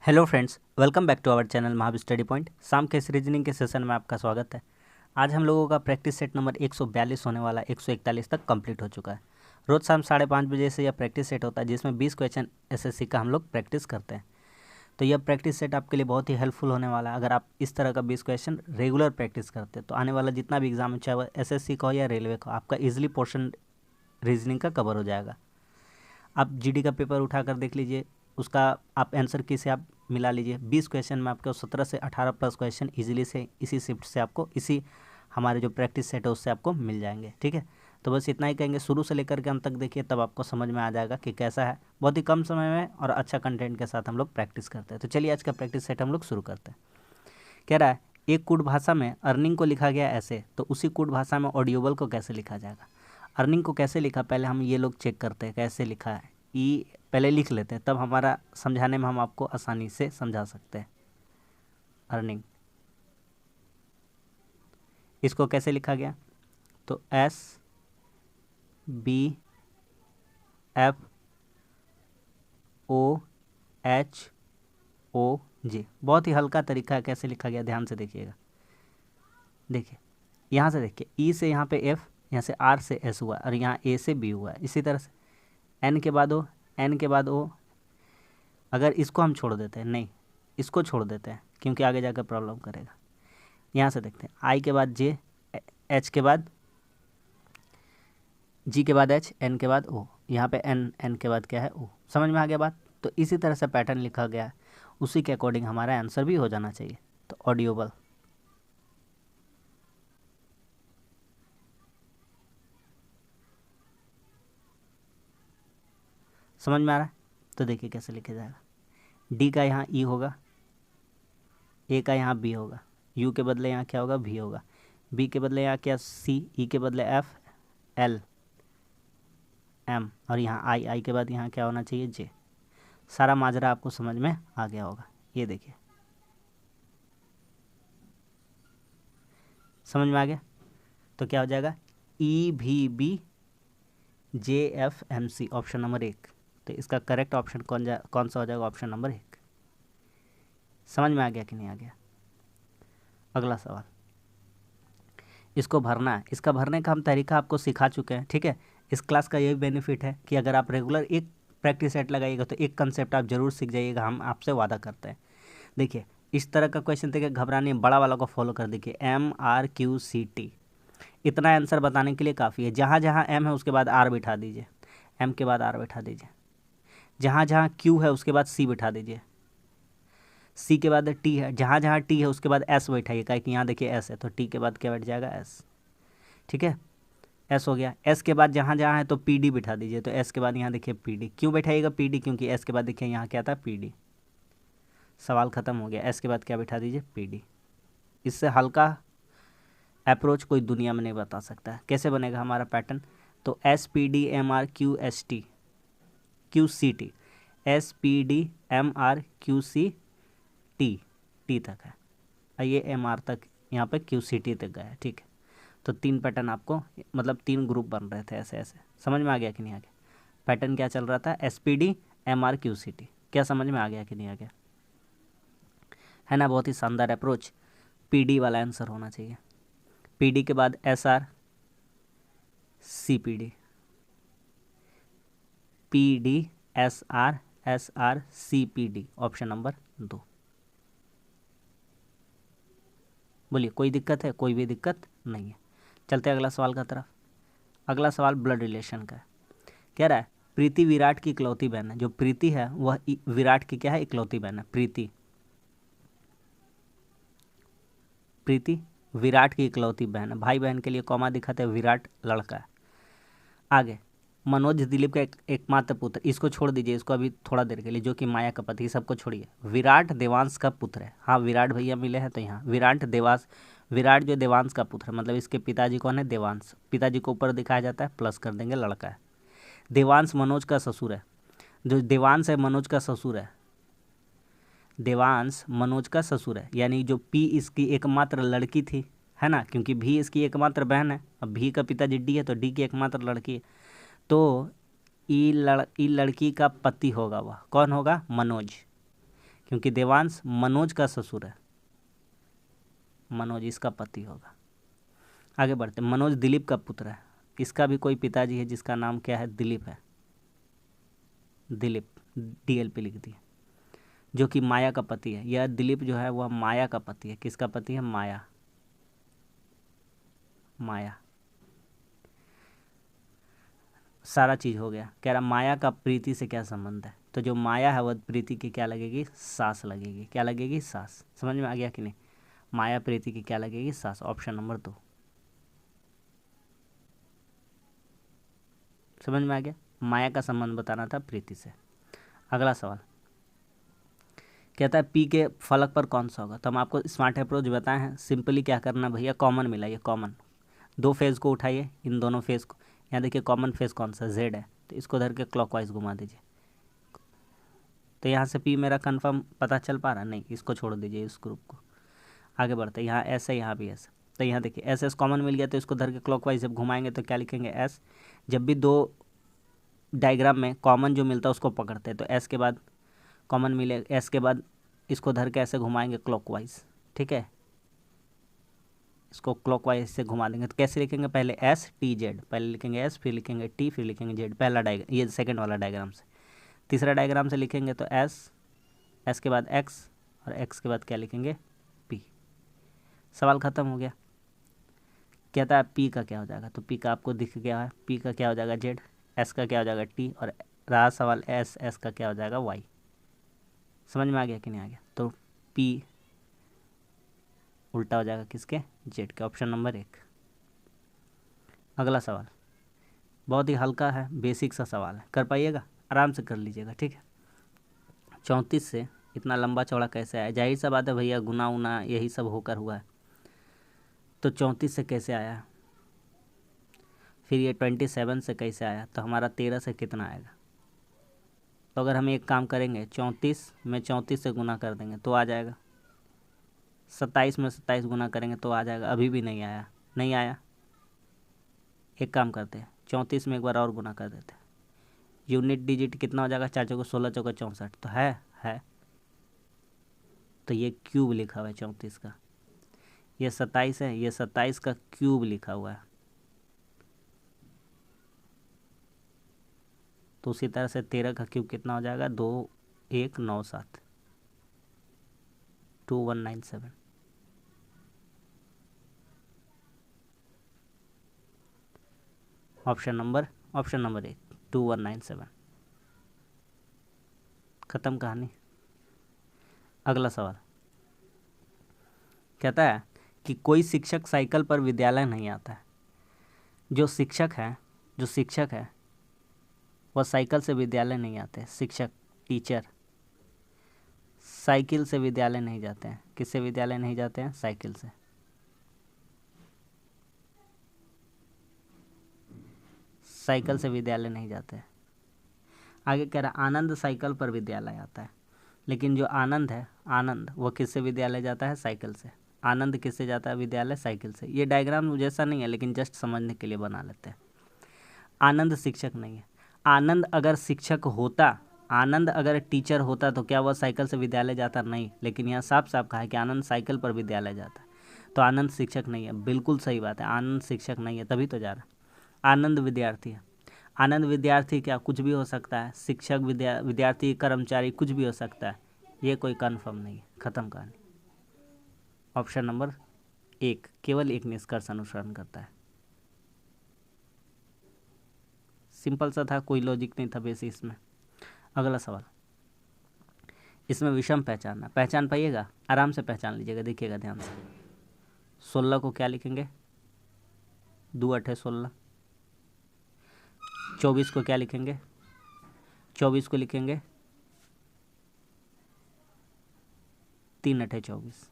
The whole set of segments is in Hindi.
Hello friends, welcome back to our channel Mahavir study point. शाम के इस रीजनिंग के सेशन में आपका स्वागत है। आज हम लोगों का प्रैक्टिस सेट नंबर 142 होने वाला 141 तक कंप्लीट हो चुका है। रोज़ शाम 5:30 बजे से यह प्रैक्टिस सेट होता है, जिसमें 20 क्वेश्चन एसएससी का हम लोग प्रैक्टिस करते हैं। तो यह प्रैक्टिस सेट आपके लिए बहुत ही हेल्पफुल होने वाला है। अगर आप इस तरह का 20 क्वेश्चन रेगुलर प्रैक्टिस करते हैं तो आने वाला जितना भी एग्जाम है, चाहे वह एसएससी का हो या रेलवे का, आपका ईजिली पोर्शन रीजनिंग का कवर हो जाएगा। आप जीडी का पेपर उठा कर देख लीजिए, उसका आप आंसर की से आप मिला लीजिए। 20 क्वेश्चन में आपको 17 से 18 प्लस क्वेश्चन इजीली से इसी शिफ्ट से आपको, इसी हमारे जो प्रैक्टिस सेट है उससे आपको मिल जाएंगे। ठीक है, तो बस इतना ही कहेंगे। शुरू से लेकर के अंत तक देखिए, तब आपको समझ में आ जाएगा कि कैसा है। बहुत ही कम समय में और अच्छा कंटेंट के साथ हम लोग प्रैक्टिस करते हैं। तो चलिए आज का प्रैक्टिस सेट हम लोग शुरू करते हैं। कह रहा है, एक कूट भाषा में अर्निंग को लिखा गया ऐसे, तो उसी कूट भाषा में ऑडियोबल को कैसे लिखा जाएगा। अर्निंग को कैसे लिखा, पहले हम ये लोग चेक करते हैं कैसे लिखा है। ई पहले लिख लेते हैं, तब हमारा समझाने में हम आपको आसानी से समझा सकते हैं। अर्निंग, इसको कैसे लिखा गया, तो SBFOJ। बहुत ही हल्का तरीका है कैसे लिखा गया, ध्यान से देखिएगा। देखिए यहाँ से देखिए, ई से यहाँ पे F, यहाँ से R से S हुआ और यहाँ A से B हुआ है। इसी तरह से N के बाद O, N के बाद O। अगर इसको हम छोड़ देते हैं, नहीं इसको छोड़ देते हैं क्योंकि आगे जाकर प्रॉब्लम करेगा। यहाँ से देखते हैं, I के बाद J, H के बाद G के बाद H, N के बाद O, यहाँ पे N के बाद क्या है O। समझ में आ गया बात। तो इसी तरह से पैटर्न लिखा गया है, उसी के अकॉर्डिंग हमारा आंसर भी हो जाना चाहिए। तो ऑडियोबल, समझ में आ रहा है। तो देखिए कैसे लिखा जाएगा। डी का यहाँ ई होगा, ए का यहाँ बी होगा, यू के बदले यहाँ क्या होगा, भी होगा, बी के बदले यहाँ क्या सी, ई के बदले एफ, एल, एम, और यहाँ आई, आई के बाद यहाँ क्या होना चाहिए, जे। सारा माजरा आपको समझ में आ गया होगा। ये देखिए समझ में आ गया। तो क्या हो जाएगा, EVBJFMC, ऑप्शन नंबर 1। तो इसका करेक्ट ऑप्शन कौन सा हो जाएगा, ऑप्शन नंबर 1। समझ में आ गया कि नहीं आ गया। अगला सवाल, इसको भरना है। इसका भरने का हम तरीका आपको सिखा चुके हैं। ठीक है, इस क्लास का यही बेनिफिट है कि अगर आप रेगुलर एक प्रैक्टिस सेट लगाइएगा तो एक कंसेप्ट आप जरूर सीख जाइएगा, हम आपसे वादा करते हैं। देखिए इस तरह का क्वेश्चन देखिए, घबराने बड़ा वाला को फॉलो कर देखिए, MRQCT, इतना आंसर बताने के लिए काफ़ी है। जहाँ जहाँ M है उसके बाद R बिठा दीजिए, M के बाद R बिठा दीजिए। जहाँ जहाँ Q है उसके बाद C बिठा दीजिए, C के बाद T है, जहाँ जहाँ T है उसके बाद S बैठाइए, कि यहाँ देखिए S है तो T के बाद क्या बैठ जाएगा, S। ठीक है, S हो गया। S के बाद जहाँ जहाँ है तो PD बिठा दीजिए, तो S के बाद यहाँ देखिए PD। क्यों बैठाइएगा PD, क्योंकि S के बाद देखिए यहाँ क्या था, PD। सवाल ख़त्म हो गया। S के बाद क्या बिठा दीजिए, PD। इससे हल्का अप्रोच कोई दुनिया में नहीं बता सकता है। कैसे बनेगा हमारा पैटर्न, तो SPDMRQST QCT, SPDMRQCT, टी तक है, ये MR तक, यहाँ पे QCT तक गया है। ठीक है, तो 3 पैटर्न आपको, मतलब 3 ग्रुप बन रहे थे ऐसे ऐसे। समझ में आ गया कि नहीं आ गया। पैटर्न क्या चल रहा था, SPDMRQCT। क्या समझ में आ गया कि नहीं आ गया, है ना। बहुत ही शानदार अप्रोच। PD वाला आंसर होना चाहिए। PD के बाद SR CPD, PD SR SR CPD, option number 2। बोलिए कोई दिक्कत है, कोई भी दिक्कत नहीं है। चलते अगला सवाल का तरफ। अगला सवाल ब्लड रिलेशन का है। कह रहा है, प्रीति विराट की इकलौती बहन है। जो प्रीति है वह विराट की क्या है, इकलौती बहन है। प्रीति विराट की इकलौती बहन है। भाई बहन के लिए कॉमा दिखाते हैं, विराट लड़का है। आगे, मनोज दिलीप का एकमात्र पुत्र, इसको छोड़ दीजिए, इसको अभी थोड़ा देर के लिए, जो कि माया का पति, सबको छोड़िए। विराट देवांश का पुत्र है। हाँ, विराट भैया मिले हैं तो यहाँ विराट जो देवांश का पुत्र है, मतलब इसके पिताजी कौन है, देवांश। पिताजी को ऊपर दिखाया जाता है, प्लस कर देंगे, लड़का है। देवांश मनोज का ससुर है। जो देवांश है मनोज का ससुर है, देवांश मनोज का ससुर है। यानी जो पी इसकी एकमात्र लड़की थी, है ना, क्योंकि भी इसकी एकमात्र बहन है। अब भी का पिताजी डी है तो डी की एकमात्र लड़की है। तो ई लड़की का पति होगा, वह कौन होगा, मनोज। क्योंकि देवांश मनोज का ससुर है, मनोज इसका पति होगा। आगे बढ़ते, मनोज दिलीप का पुत्र है, इसका भी कोई पिताजी है जिसका नाम क्या है, दिलीप है, दिलीप DLP लिख दिया, जो कि माया का पति है। यह दिलीप जो है वह माया का पति है। किसका पति है, माया, माया। सारा चीज हो गया। कह रहा माया का प्रीति से क्या संबंध है, तो जो माया है वह प्रीति की क्या लगेगी, सास लगेगी। क्या लगेगी, सास। समझ में आ गया कि नहीं, माया प्रीति की क्या लगेगी, सास। ऑप्शन नंबर 2 समझ में आ गया, माया का संबंध बताना था प्रीति से। अगला सवाल कहता है पी के फलक पर कौन सा होगा। तो हम आपको स्मार्ट अप्रोच बताए हैं। सिंपली क्या करना भैया, कॉमन मिलाइए, कॉमन दो फेज को उठाइए, इन दोनों फेज को। यहाँ देखिए कॉमन फेज कौन सा, Z है, तो इसको धर के क्लॉकवाइज घुमा दीजिए। तो यहाँ से P मेरा कंफर्म पता चल पा रहा, नहीं इसको छोड़ दीजिए, इस ग्रुप को। आगे बढ़ते, यहाँ S है, यहाँ भी S। तो यहाँ देखिए S कॉमन मिल गया, तो इसको धर के क्लॉकवाइज जब घुमाएंगे तो क्या लिखेंगे, S। जब भी दो डायग्राम में कॉमन जो मिलता है उसको पकड़ते हैं, तो S के बाद कॉमन मिले, S के बाद इसको धर के ऐसे घुमाएंगे क्लॉकवाइज, ठीक है। इसको क्लॉकवाइज से घुमा देंगे, तो कैसे लिखेंगे, पहले STZ, पहले लिखेंगे S, फिर लिखेंगे T, फिर लिखेंगे Z। पहला डायग्राम, ये सेकंड वाला डायग्राम से। तीसरा डायग्राम से लिखेंगे तो S के बाद X, और X के बाद क्या लिखेंगे, P। सवाल ख़त्म हो गया। कहता है P का क्या हो जाएगा, तो P का आपको दिख गया है, P का क्या हो जाएगा Z, S का क्या हो जाएगा T, और रहा सवाल S का क्या हो जाएगा Y। समझ में आ गया कि नहीं आ गया, तो P उल्टा हो जाएगा किसके, Z के। Option number 1। अगला सवाल बहुत ही हल्का है, बेसिक सा सवाल है, कर पाइएगा, आराम से कर लीजिएगा, ठीक है। 34 से इतना लंबा चौड़ा कैसे आया, जाहिर सा बात है भैया, गुना उना यही सब होकर हुआ है, तो 34 से कैसे आया, फिर ये 27 से कैसे आया, तो हमारा 13 से कितना आएगा। तो अगर हम एक काम करेंगे, 34 में 34 से गुना कर देंगे तो आ जाएगा, 27 में 27 गुना करेंगे तो आ जाएगा। अभी भी नहीं आया, नहीं आया। एक काम करते हैं, 34 में एक बार और गुना कर देते हैं, यूनिट डिजिट कितना हो जाएगा, 4 चौको 16, चौका 64, तो है। तो ये क्यूब लिखा हुआ है 34 का, ये 27 है, ये 27 का क्यूब लिखा हुआ है। तो उसी तरह से 13 का क्यूब कितना हो जाएगा, 2197, 2197। Option number 1 2197। खत्म कहानी। अगला सवाल कहता है कि कोई शिक्षक साइकिल पर विद्यालय नहीं आता है। जो शिक्षक है वह साइकिल से विद्यालय नहीं आते। शिक्षक, टीचर साइकिल से विद्यालय नहीं जाते हैं। किससे विद्यालय नहीं जाते हैं, साइकिल से। साइकिल से विद्यालय नहीं जाते हैं। आगे कह रहा आनंद साइकिल पर विद्यालय आता है, लेकिन जो आनंद है, आनंद वो किससे विद्यालय जाता है, साइकिल से। आनंद किससे जाता है विद्यालय, साइकिल से। ये डायग्राम जैसा नहीं है, लेकिन जस्ट समझने के लिए बना लेते हैं। आनंद शिक्षक नहीं है। आनंद अगर शिक्षक होता, आनंद अगर टीचर होता तो क्या वह साइकिल से विद्यालय जाता, नहीं। लेकिन यहाँ साफ साफ कहा है कि आनंद साइकिल पर विद्यालय जाता है, तो आनंद शिक्षक नहीं है। बिल्कुल सही बात है, आनंद शिक्षक नहीं है, तभी तो जा रहा है। आनंद विद्यार्थी है। आनंद विद्यार्थी क्या, कुछ भी हो सकता है। शिक्षक, विद्यार्थी, कर्मचारी, कुछ भी हो सकता है। ये कोई कन्फर्म नहीं है। खत्म कहानी। ऑप्शन नंबर 1 केवल एक निष्कर्ष अनुसरण करता है। सिंपल सा था, कोई लॉजिक नहीं था बेसिक इसमें। अगला सवाल, इसमें विषम पहचानना, पहचान पाइएगा, आराम से पहचान लीजिएगा, देखिएगा ध्यान से। 16 को क्या लिखेंगे, 2 8 16। 24 को क्या लिखेंगे, 24 को लिखेंगे 3 8 24।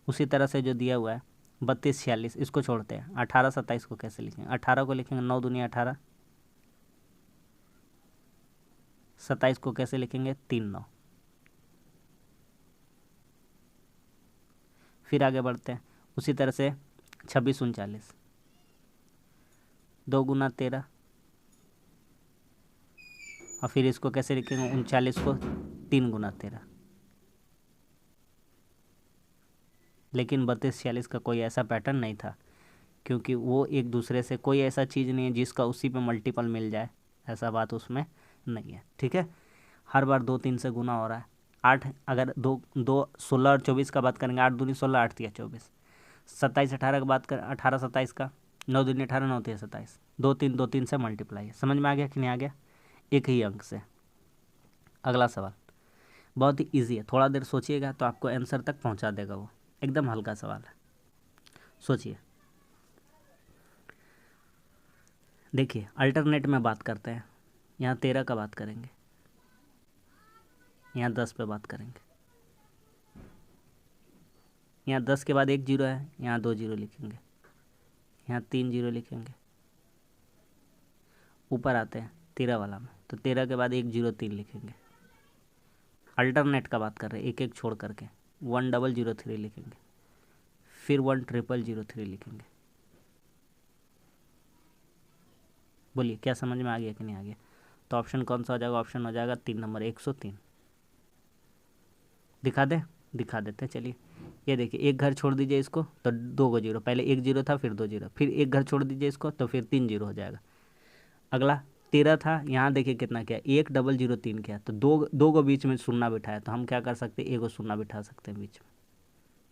उसी तरह से जो दिया हुआ है 32 46, इसको छोड़ते हैं। 18 27 को कैसे लिखेंगे, 18 को लिखेंगे 9 दूनी 18। 27 को कैसे लिखेंगे, 3 9। फिर आगे बढ़ते हैं, उसी तरह से 26 39, 2 गुना 13, और फिर इसको कैसे लिखेंगे, 39 को 3 गुना 13। लेकिन 32 46 का कोई ऐसा पैटर्न नहीं था, क्योंकि वो एक दूसरे से कोई ऐसा चीज़ नहीं है जिसका उसी पे मल्टीपल मिल जाए, ऐसा बात उसमें नहीं है। ठीक है, हर बार 2 3 से गुना हो रहा है। 8 अगर 2 2 16 और 24 का बात करेंगे, 8 दूनी 16, 8 तिया 24। 27 18 का बात कर, 18 27 का, 9 दूनी 18, 9 तिया 27। 2 3 2 3 से मल्टीप्लाई है। समझ में आ गया कि नहीं आ गया? एक ही अंक से। अगला सवाल बहुत ही ईजी है, थोड़ा देर सोचिएगा तो आपको आंसर तक पहुंचा देगा वो। एकदम हल्का सवाल है, सोचिए। देखिए अल्टरनेट में बात करते हैं। यहाँ 13 का बात करेंगे, यहाँ 10 पे बात करेंगे। यहाँ 10 के बाद 1 जीरो है, यहाँ 2 जीरो लिखेंगे, यहाँ 3 जीरो लिखेंगे। ऊपर आते हैं 13 वाला में, तो 13 के बाद 1 जीरो 3 लिखेंगे। अल्टरनेट का बात कर रहे हैं, एक एक छोड़ करके। 1003 लिखेंगे, फिर 1003 लिखेंगे। बोलिए क्या समझ में आ गया कि नहीं आ गया? तो ऑप्शन कौन सा हो जाएगा? ऑप्शन हो जाएगा 3 नंबर 103। दिखा दे, दिखा देते हैं। चलिए ये देखिए, एक घर छोड़ दीजिए इसको तो 2 को जीरो, पहले 1 जीरो था फिर 2 जीरो, फिर एक घर छोड़ दीजिए इसको तो फिर 3 जीरो हो जाएगा। अगला 13 था, यहाँ देखिए कितना क्या, 1003 क्या, तो दो को बीच में शून्य बिठाया, तो हम क्या कर सकते हैं, एक को शून्य बिठा सकते हैं बीच में।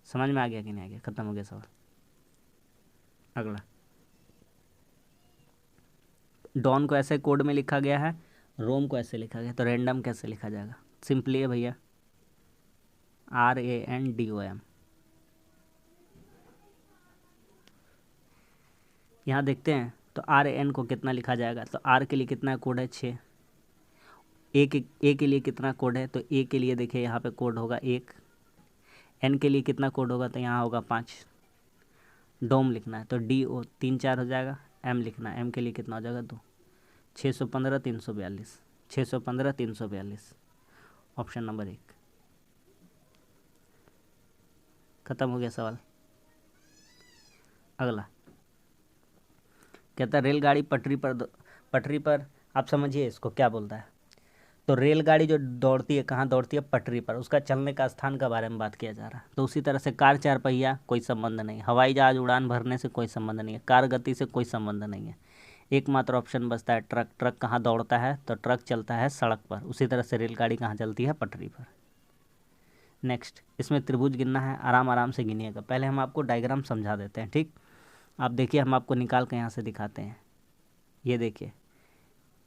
समझ में आ गया कि नहीं आ गया? खत्म हो गया सवाल। अगला डॉन को ऐसे कोड में लिखा गया है, रोम को ऐसे लिखा गया, तो रैंडम कैसे लिखा जाएगा? सिंपली है भैया, RANDOM। यहाँ देखते हैं तो RAN को कितना लिखा जाएगा, तो R के लिए कितना कोड है? 6। ए के लिए कितना कोड है? तो ए के लिए देखिए यहाँ पे कोड होगा 1। N के लिए कितना कोड होगा? तो यहाँ होगा 5। डोम लिखना है तो DO 3 4 हो जाएगा। M लिखना है, M के लिए कितना हो जाएगा? 2। 615 342, 615 342, ऑप्शन नंबर 1। खत्म हो गया सवाल। अगला कहता है रेलगाड़ी पटरी पर, आप समझिए इसको क्या बोलता है। तो रेलगाड़ी जो दौड़ती है कहाँ दौड़ती है? पटरी पर। उसका चलने का स्थान के बारे में बात किया जा रहा है। तो उसी तरह से कार 4 पहिया कोई संबंध नहीं, हवाई जहाज उड़ान भरने से कोई संबंध नहीं है, कार गति से कोई संबंध नहीं है। एकमात्र ऑप्शन बचता है ट्रक। ट्रक कहाँ दौड़ता है? तो ट्रक चलता है सड़क पर। उसी तरह से रेलगाड़ी कहाँ चलती है? पटरी पर। नेक्स्ट, इसमें त्रिभुज गिनना है, आराम आराम से गिनिएगा। पहले हम आपको डायग्राम समझा देते हैं, ठीक? आप देखिए, हम आपको निकाल के यहाँ से दिखाते हैं। ये देखिए,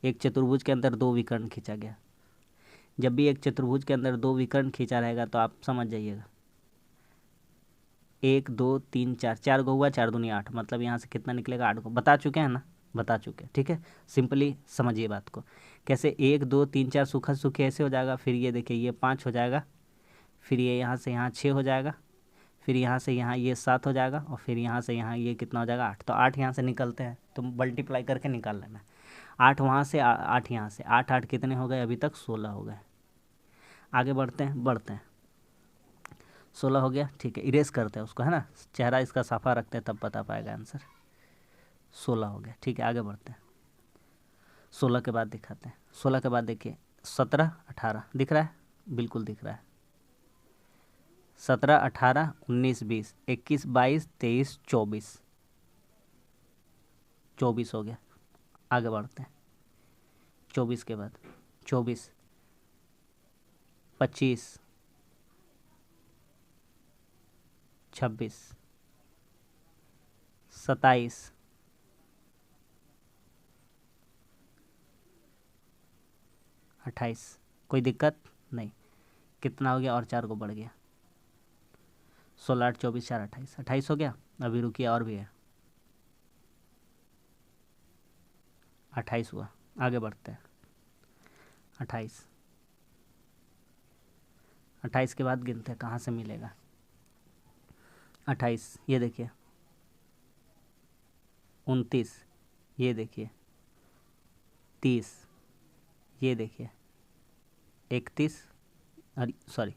एक चतुर्भुज के अंदर 2 विकर्ण खींचा गया। जब भी एक चतुर्भुज के अंदर 2 विकर्ण खींचा रहेगा तो आप समझ जाइएगा, 1 2 3 4, 4 को हुआ, 4 दूनी 8, मतलब यहाँ से कितना निकलेगा? 8 को। बता चुके हैं ना? बता चुके, ठीक है। सिंपली समझिए बात को, कैसे 1 2 3 4 सूखा सूखे ऐसे हो जाएगा। फिर ये देखिए, ये 5 हो जाएगा, फिर ये यहाँ से यहाँ 6 हो जाएगा, फिर यहाँ से यहाँ ये 7 हो जाएगा, और फिर यहाँ से यहाँ ये कितना हो जाएगा? 8। तो 8 यहाँ से निकलते हैं, तो मल्टीप्लाई करके निकाल लेना। 8 वहाँ से, 8 यहाँ से, 8 8 कितने हो गए? अभी तक 16 हो गए। आगे बढ़ते हैं 16 हो गया, ठीक है। इरेज करते हैं उसको, है ना, चेहरा इसका साफा रखते हैं तब बता पाएगा आंसर। 16 हो गया, ठीक है। आगे बढ़ते हैं, 16 के बाद दिखाते हैं। 16 के बाद देखिए 17 18 दिख रहा है? बिल्कुल दिख रहा है। 17 18 19 20 21 22 23 24, 24 हो गया। आगे बढ़ते हैं, 24 के बाद 24 25 26 27 28। कोई दिक्कत नहीं? कितना हो गया? और 4 को बढ़ गया, 16 8 24 4 28, 28 हो गया। अभी रुकिए, और भी है, 28 हुआ। आगे बढ़ते हैं, 28 28 के बाद गिनते हैं कहाँ से मिलेगा। 28 ये देखिए, 29 ये देखिए, 30 ये देखिए, 31, अरे सॉरी,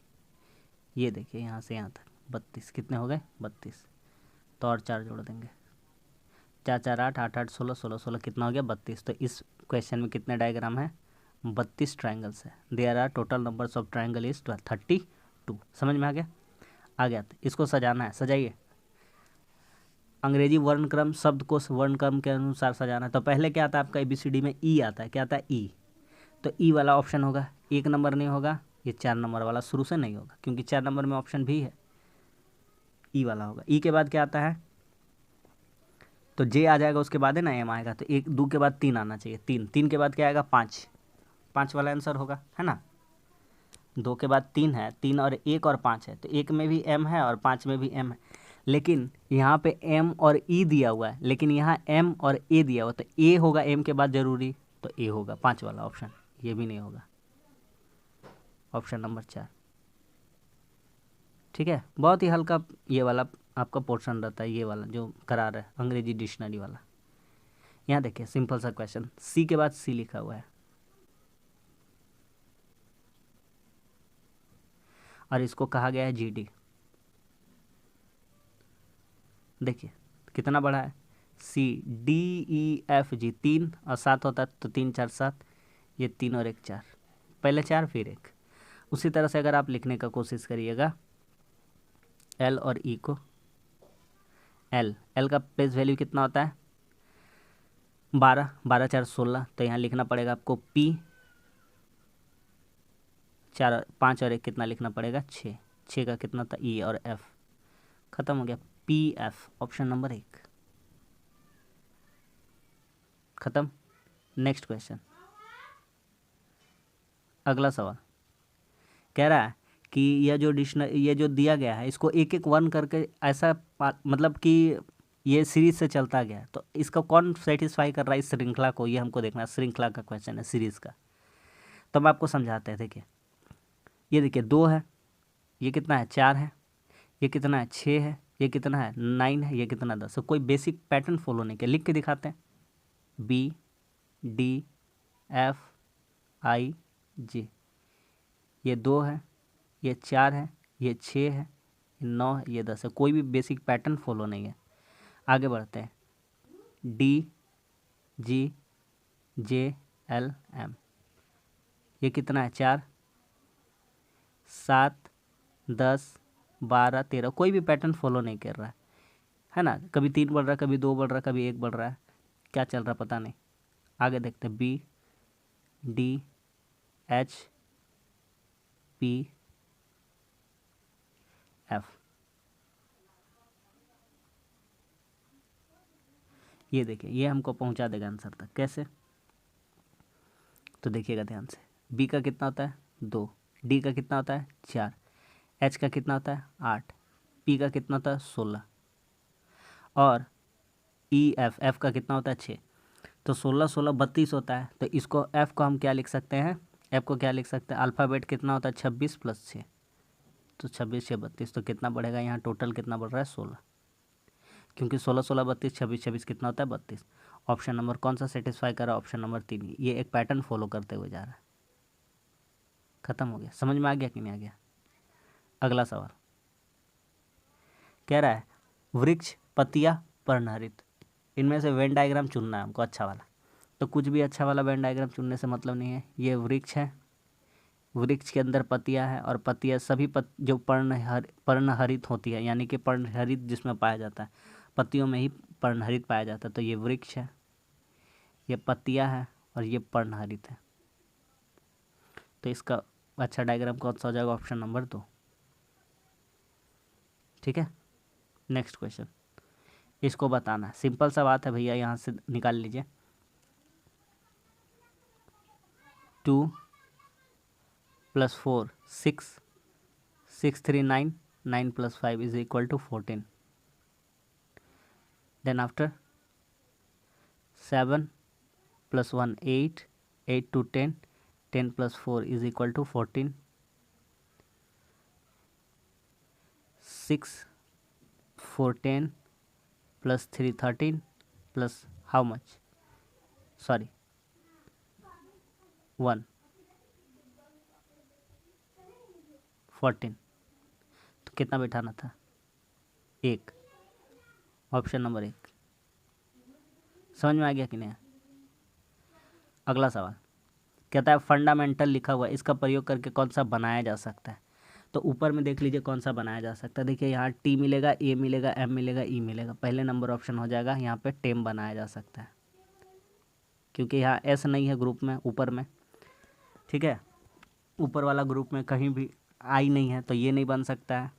ये देखिए यहाँ से यहाँ तक 32। कितने हो गए? 32। तो और 4 जोड़ देंगे, 4 4 8 8 8 16 16 16, कितना हो गया? 32। तो इस क्वेश्चन में कितने डायग्राम है? 32 ट्राइंगल्स है। There are total numbers of triangle is 32। समझ में आ गया? आ गया। तो इसको सजाना है, सजाइए। अंग्रेजी वर्णक्रम शब्द को वर्णक्रम के अनुसार सजाना है। तो पहले क्या आता है आपका ABCD में? ई आता है। क्या आता है? ई। तो ई वाला ऑप्शन होगा, 1 नंबर नहीं होगा, ये 4 नंबर वाला शुरू से नहीं होगा, क्योंकि 4 नंबर में ऑप्शन भी है, ई वाला होगा। ई के बाद क्या आता है? तो जे आ जाएगा, उसके बाद है ना एम आएगा। तो 1 2 के बाद 3 आना चाहिए, 3 के बाद क्या आएगा? 5 वाला आंसर होगा, है ना। 2 के बाद 3 है, 3 और 1 और 5 है, तो 1 में भी एम है और 5 में भी एम है। लेकिन यहाँ पे एम और ई दिया हुआ है, लेकिन यहाँ एम और ए दिया हुआ, तो ए होगा एम के बाद जरूरी, तो ए होगा 5 वाला ऑप्शन। ये भी नहीं होगा, ऑप्शन नंबर 4। ठीक है, बहुत ही हल्का ये वाला आपका पोर्शन रहता है, ये वाला जो करा रहा है अंग्रेजी डिक्शनरी वाला। यहाँ देखिए सिंपल सा क्वेश्चन, सी के बाद सी लिखा हुआ है और इसको कहा गया है GD। देखिए कितना बड़ा है, CDEFG 3 और 7 होता है, तो 3 4 7, ये 3 और 1 4, पहले 4 फिर 1। उसी तरह से अगर आप लिखने का कोशिश करिएगा L और E को, L का पेज वैल्यू कितना होता है? 12, 12 4 16, तो यहाँ लिखना पड़ेगा आपको P, 4 5 और 1 कितना लिखना पड़ेगा? 6 का कितना था? E और F, खत्म हो गया। PF ऑप्शन नंबर 1 खत्म। नेक्स्ट क्वेश्चन, अगला सवाल कह रहा है कि ये जो दिया गया है, इसको एक एक वन करके ऐसा मतलब कि ये सीरीज से चलता गया है, तो इसको कौन सेटिस्फाई कर रहा है इस श्रृंखला को, ये हमको देखना है। श्रृंखला का क्वेश्चन है, सीरीज का। तो हम आपको समझाते हैं। देखिए ये देखिए 2 है, ये कितना है? 4 है, ये कितना है? 6 है, ये कितना है? 9 है, ये कितना? 10 है। कोई बेसिक पैटर्न फॉलो नहीं किया, लिख के दिखाते हैं। BDFIJ, ये 2 है, ये 4 है, ये 6 है, ये 9 है, ये 10 है। कोई भी बेसिक पैटर्न फॉलो नहीं है। आगे बढ़ते हैं। DGJLM, ये कितना है? 4 7 10 12 13, कोई भी पैटर्न फॉलो नहीं कर रहा है ना। कभी 3 बढ़ रहा है, कभी 2 बढ़ रहा है, कभी 1 बढ़ रहा है, क्या चल रहा है पता नहीं। आगे देखते हैं। BDHPF, ये देखिए ये हमको पहुंचा देगा आंसर तक। कैसे? तो देखिएगा ध्यान से। B का कितना होता है? 2, D का कितना होता है? 4, H का कितना होता है? 8, P का कितना होता है? 16 और F का कितना होता है? 6। तो 16 16 32 होता है। तो इसको F को हम क्या लिख सकते हैं? F को क्या लिख सकते हैं? अल्फ़ाबेट कितना होता है? 26 + 6, तो 26 6 32, तो कितना बढ़ेगा यहाँ? टोटल कितना बढ़ रहा है? 16, क्योंकि 16 16 32 26 26 कितना होता है? 32। ऑप्शन नंबर कौन सा सेटिस्फाई कर रहा है? Option number 3। ये एक पैटर्न फॉलो करते हुए जा रहा है। खत्म हो गया। समझ में आ गया कि नहीं आ गया? अगला सवाल कह रहा है वृक्ष, पत्तियां, पर्णहरित, इनमें से वेन डायग्राम चुनना है हमको अच्छा वाला। तो कुछ भी अच्छा वाला वेन डायग्राम चुनने से मतलब नहीं है। ये वृक्ष है, वृक्ष के अंदर पत्तियां हैं, और पत्तियां सभी जो पर्णहरित होती है, यानी कि पर्णहरित जिसमें पाया जाता है, पत्तियों में ही पर्णहरित पाया जाता है। तो ये वृक्ष है, ये पत्तियां हैं और ये पर्णहरित है। तो इसका अच्छा डायग्राम कौन सा हो जाएगा? Option number 2। ठीक है, नेक्स्ट क्वेश्चन, इसको बताना है। सिंपल सा बात है भैया, यहाँ से निकाल लीजिए। 2 + 4 6, 6 3 9, 9 + 5 = 14। Then after 7 + 1 8, 8 to 10, 10 + 4 = 14, 6 4 10 + 3 13 plus how much? Sorry, 1 14, तो कितना बैठाना था? 1, ऑप्शन नंबर 1। समझ में आ गया कि नहीं? अगला सवाल, कहता है फंडामेंटल लिखा हुआ है, इसका प्रयोग करके कौन सा बनाया जा सकता है। तो ऊपर में देख लीजिए कौन सा बनाया जा सकता है। देखिए यहाँ टी मिलेगा, ए मिलेगा, एम मिलेगा, ई मिलेगा। पहले नंबर ऑप्शन हो जाएगा, यहाँ पे टेम बनाया जा सकता है, क्योंकि यहाँ एस नहीं है ग्रुप में ऊपर में, ठीक है। ऊपर वाला ग्रुप में कहीं भी आई नहीं है तो ये नहीं बन सकता है,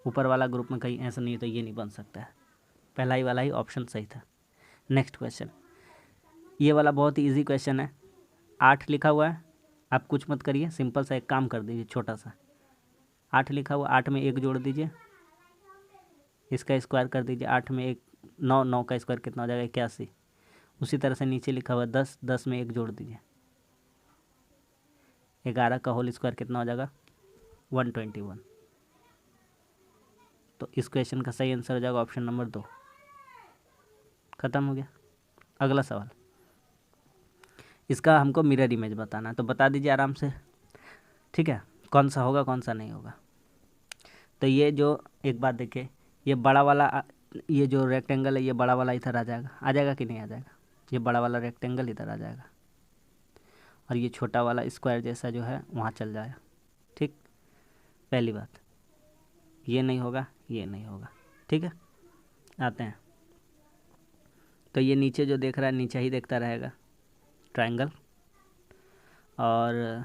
ऊपर वाला ग्रुप में कहीं एस नहीं है तो ये नहीं बन सकता है। पहला ही वाला ही ऑप्शन सही था। नेक्स्ट क्वेश्चन, ये वाला बहुत ही ईजी क्वेश्चन है। 8 लिखा हुआ है, आप कुछ मत करिए, सिंपल सा एक काम कर दीजिए छोटा सा। 8 लिखा हुआ, 8 में 1 जोड़ दीजिए, इसका स्क्वायर कर दीजिए। 8 में 1 9, 9 का स्क्वायर कितना हो जाएगा 81। उसी तरह से नीचे लिखा हुआ 10, 10 में 1 जोड़ दीजिए, 11 का होल स्क्वायर कितना हो जाएगा 121। तो इस क्वेश्चन का सही आंसर हो जाएगा ऑप्शन नंबर 2। खत्म हो गया। अगला सवाल, इसका हमको मिरर इमेज बताना है, तो बता दीजिए आराम से, ठीक है, कौन सा होगा कौन सा नहीं होगा। तो ये जो एक बात देखिए, ये बड़ा वाला, ये जो रेक्टेंगल है ये बड़ा वाला इधर आ जाएगा कि नहीं आ जाएगा। ये बड़ा वाला रेक्टेंगल इधर आ जाएगा और ये छोटा वाला स्क्वायर जैसा जो है वहाँ चल जाएगा, ठीक। पहली बात ये नहीं होगा, ये नहीं होगा, ठीक है। आते हैं, तो ये नीचे जो देख रहा है नीचे ही देखता रहेगा ट्रायंगल, और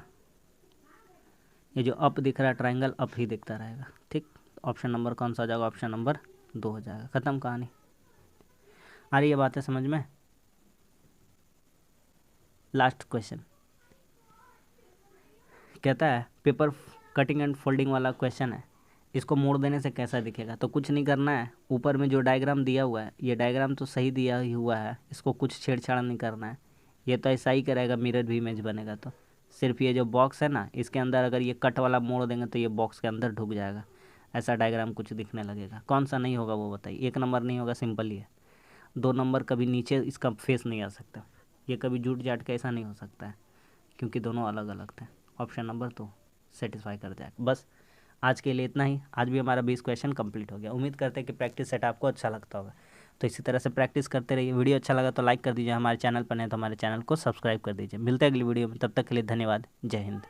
ये जो अप दिख रहा है ट्रायंगल अप ही दिखता रहेगा, ठीक। ऑप्शन नंबर कौन सा हो जाएगा, ऑप्शन नंबर 2 हो जाएगा। ख़त्म कहानी। आ रही है बातें समझ में। लास्ट क्वेश्चन कहता है पेपर कटिंग एंड फोल्डिंग वाला क्वेश्चन है, इसको मोड़ देने से कैसा दिखेगा। तो कुछ नहीं करना है, ऊपर में जो डायग्राम दिया हुआ है ये डायग्राम तो सही दिया ही हुआ है, इसको कुछ छेड़छाड़ नहीं करना है। ये तो ऐसा ही करेगा, मिरर भी इमेज बनेगा। तो सिर्फ ये जो बॉक्स है ना, इसके अंदर अगर ये कट वाला मोड़ देंगे तो ये बॉक्स के अंदर ढुक जाएगा, ऐसा डायग्राम कुछ दिखने लगेगा। कौन सा नहीं होगा वो बताइए। 1 नंबर नहीं होगा, सिंपल ही है। 2 नंबर कभी नीचे इसका फेस नहीं आ सकता, ये कभी जुट जाट के ऐसा नहीं हो सकता है, क्योंकि दोनों अलग अलग थे। ऑप्शन नंबर 2 सेटिस्फाई कर जाएगा। बस आज के लिए इतना ही। आज भी हमारा 20 क्वेश्चन कंप्लीट हो गया। उम्मीद करते हैं कि प्रैक्टिस सेट आपको अच्छा लगता होगा, तो इसी तरह से प्रैक्टिस करते रहिए। वीडियो अच्छा लगा तो लाइक कर दीजिए, हमारे चैनल पर नहीं तो हमारे चैनल को सब्सक्राइब कर दीजिए। मिलते हैं अगली वीडियो में, तब तक के लिए धन्यवाद। जय हिंद।